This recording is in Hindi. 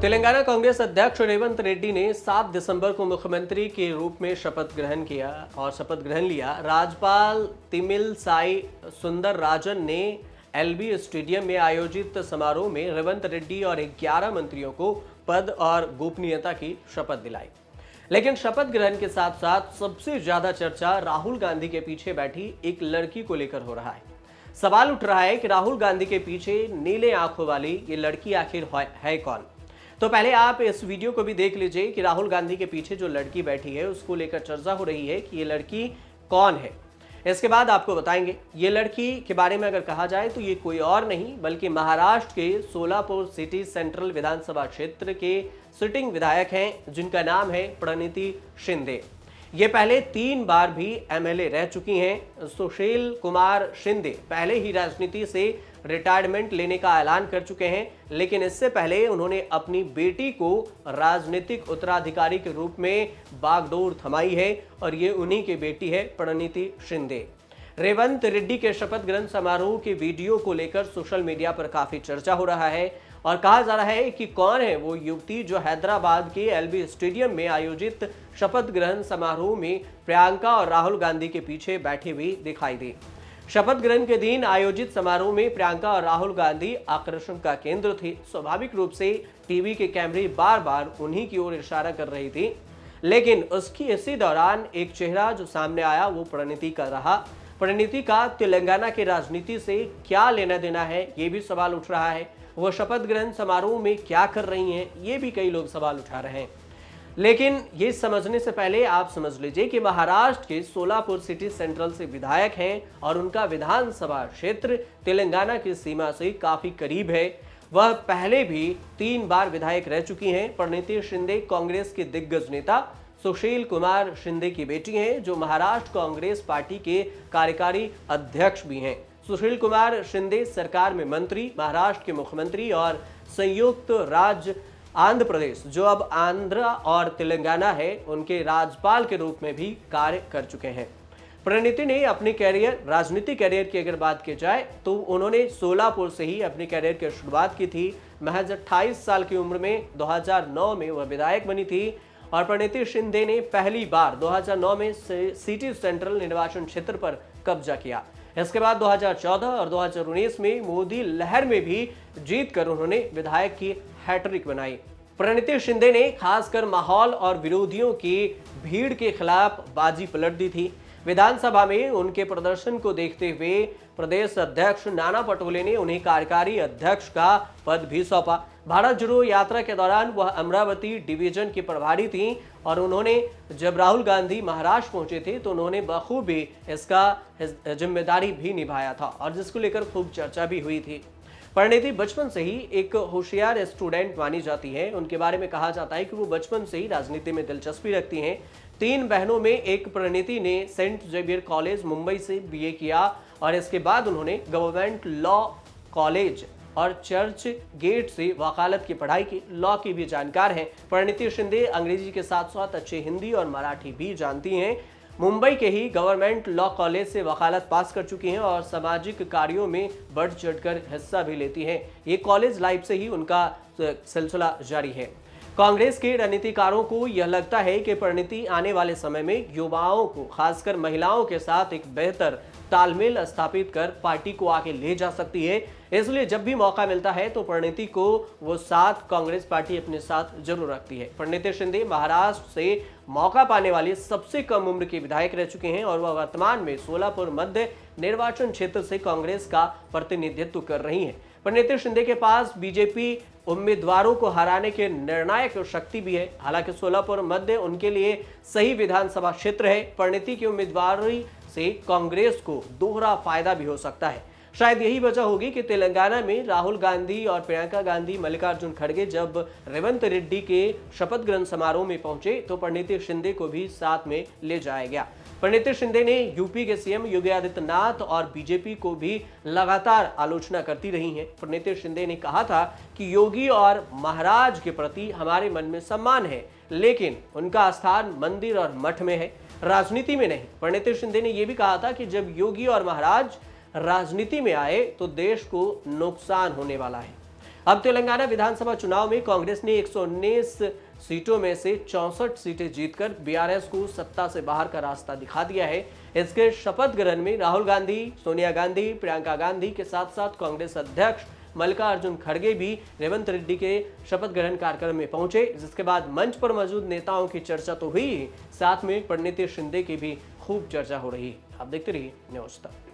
तेलंगाना कांग्रेस अध्यक्ष रेवंत रेड्डी ने 7 दिसंबर को मुख्यमंत्री के रूप में शपथ ग्रहण लिया। राज्यपाल तिमिलसाई सुंदरराजन ने एलबी स्टेडियम में आयोजित समारोह में रेवंत रेड्डी और 11 मंत्रियों को पद और गोपनीयता की शपथ दिलाई। लेकिन शपथ ग्रहण के साथ साथ सबसे ज्यादा चर्चा राहुल गांधी के पीछे बैठी एक लड़की को लेकर हो रहा है। सवाल उठ रहा है कि राहुल गांधी के पीछे नीले आंखों वाली ये लड़की आखिर है कौन। तो पहले आप इस वीडियो को भी देख लीजिए कि राहुल गांधी के पीछे जो लड़की बैठी है उसको लेकर चर्चा हो रही है कि ये लड़की कौन है। इसके बाद आपको बताएंगे। ये लड़की के बारे में अगर कहा जाए तो ये कोई और नहीं बल्कि महाराष्ट्र के सोलापुर सिटी सेंट्रल विधानसभा क्षेत्र के सिटिंग विधायक हैं, जिनका नाम है प्रणीति शिंदे। ये पहले 3 बार भी एमएलए रह चुकी हैं। सुशील कुमार शिंदे पहले ही राजनीति से रिटायरमेंट लेने का ऐलान कर चुके हैं, लेकिन इससे पहले उन्होंने अपनी बेटी को राजनीतिक उत्तराधिकारी के रूप में बागडोर थमाई है और ये उन्हीं की बेटी है प्रणीति शिंदे। रेवंत रेड्डी के शपथ ग्रहण समारोह के वीडियो को लेकर सोशल मीडिया पर काफी चर्चा हो रहा है और कहा जा रहा है कि कौन है वो युवती जो हैदराबाद के एलबी स्टेडियम में आयोजित शपथ ग्रहण समारोह में प्रियंका और राहुल गांधी के पीछे बैठी हुई दिखाई दी। शपथ ग्रहण के दिन आयोजित समारोह में प्रियंका और राहुल गांधी आकर्षण का केंद्र थे। स्वाभाविक रूप से टीवी के कैमरे बार बार उन्हीं की ओर इशारा कर रही थी, लेकिन उसकी इसी दौरान एक चेहरा जो सामने आया वो प्रणीति का रहा। प्रणीति का तेलंगाना की राजनीति से क्या लेना देना है, ये भी सवाल उठ रहा है। वो शपथ ग्रहण समारोह में क्या कर रही हैं, ये भी कई लोग सवाल उठा रहे हैं। लेकिन ये समझने से पहले आप समझ लीजिए कि महाराष्ट्र के सोलापुर सिटी सेंट्रल से विधायक हैं और उनका विधानसभा क्षेत्र तेलंगाना की सीमा से काफी करीब है। वह पहले भी 3 बार विधायक रह चुकी हैं। प्रणीति शिंदे कांग्रेस के दिग्गज नेता सुशील कुमार शिंदे की बेटी हैं, जो महाराष्ट्र कांग्रेस पार्टी के कार्यकारी अध्यक्ष भी हैं। सुशील कुमार शिंदे सरकार में मंत्री, महाराष्ट्र के मुख्यमंत्री और संयुक्त राज्य आंध्र प्रदेश, जो अब आंध्र और तेलंगाना है, उनके राज्यपाल के रूप में भी कार्य कर चुके हैं। प्रणीति ने अपने राजनीतिक कैरियर की अगर बात की जाए तो उन्होंने सोलापुर से ही अपने कैरियर की शुरुआत की थी। महज 28 साल की उम्र में 2009 में वह विधायक बनी थी और प्रणीति शिंदे ने पहली बार 2009 में सिटी सेंट्रल निर्वाचन क्षेत्र पर कब्जा किया। इसके बाद 2014 और 2019 में मोदी लहर में भी जीतकर उन्होंने विधायक की हैट्रिक बनाई। प्रणीति शिंदे ने खासकर माहौल और विरोधियों की भीड़ के खिलाफ बाजी पलट दी थी। विधानसभा में उनके प्रदर्शन को देखते हुए प्रदेश अध्यक्ष नाना पटोले ने उन्हें कार्यकारी अध्यक्ष का पद भी सौंपा। भारत जोड़ो यात्रा के दौरान वह अमरावती डिवीजन की प्रभारी थी और उन्होंने जब राहुल गांधी महाराष्ट्र पहुंचे थे तो उन्होंने बखूबी इसका जिम्मेदारी भी निभाया था और जिसको लेकर खूब चर्चा भी हुई थी। प्रणीति बचपन से ही एक होशियार स्टूडेंट मानी जाती है। उनके बारे में कहा जाता है कि वो बचपन से ही राजनीति में दिलचस्पी रखती हैं। 3 बहनों में एक प्रणीति ने सेंट जेवियर कॉलेज मुंबई से बीए किया और इसके बाद उन्होंने गवर्नमेंट लॉ कॉलेज और चर्च गेट से वकालत की पढ़ाई की। लॉ की भी जानकार हैं। प्रणीति शिंदे अंग्रेजी के साथ साथ अच्छे हिंदी और मराठी भी जानती हैं। मुंबई के ही गवर्नमेंट लॉ कॉलेज से वकालत पास कर चुकी हैं और सामाजिक कार्यों में बढ़ चढ़कर हिस्सा भी लेती हैं। ये कॉलेज लाइफ से ही उनका सिलसिला जारी है। कांग्रेस के रणनीतिकारों को यह लगता है कि प्रणीति आने वाले समय में युवाओं को, खासकर महिलाओं के साथ एक बेहतर तालमेल स्थापित कर पार्टी को आगे ले जा सकती है। इसलिए जब भी मौका मिलता है तो प्रणीति को वो साथ कांग्रेस पार्टी अपने साथ जरूर रखती है। प्रणीति शिंदे महाराष्ट्र से मौका पाने वाली सबसे कम उम्र के विधायक रह चुके हैं और वह वर्तमान में सोलापुर मध्य निर्वाचन क्षेत्र से कांग्रेस का प्रतिनिधित्व कर रही हैं। प्रणीति शिंदे के पास बीजेपी उम्मीदवारों को हराने के निर्णायक शक्ति भी है। हालांकि सोलापुर मध्य उनके लिए सही विधानसभा क्षेत्र है। प्रणीति की उम्मीदवारी से कांग्रेस को दोहरा फायदा भी हो सकता है। शायद यही वजह होगी कि तेलंगाना में राहुल गांधी और प्रियंका गांधी मल्लिकार्जुन खड़गे जब रेवंत रेड्डी के शपथ ग्रहण समारोह में पहुंचे तो प्रणीति शिंदे को भी साथ में ले जाया गया। प्रणीति शिंदे ने यूपी के सीएम योगी आदित्यनाथ और बीजेपी को भी लगातार आलोचना करती रही हैं। प्रणीति शिंदे ने कहा था कि योगी और महाराज के प्रति हमारे मन में सम्मान है, लेकिन उनका स्थान मंदिर और मठ में है, राजनीति में नहीं। प्रणीति शिंदे ने यह भी कहा था कि जब योगी और महाराज राजनीति में आए तो देश को नुकसान होने वाला है। अब तेलंगाना विधानसभा चुनाव में कांग्रेस ने 119 सीटों में से 64 सीटें जीतकर बीआरएस को सत्ता से बाहर का रास्ता दिखा दिया है। इसके शपथ ग्रहण में राहुल गांधी, सोनिया गांधी, प्रियंका गांधी के साथ साथ कांग्रेस अध्यक्ष मल्लिकार्जुन खड़गे भी रेवंत रेड्डी के शपथ ग्रहण कार्यक्रम में पहुंचे, जिसके बाद मंच पर मौजूद नेताओं की चर्चा तो हुई, साथ में परिणीति शिंदे की भी खूब चर्चा हो रही। आप देखते रहिए न्यूज़ तक।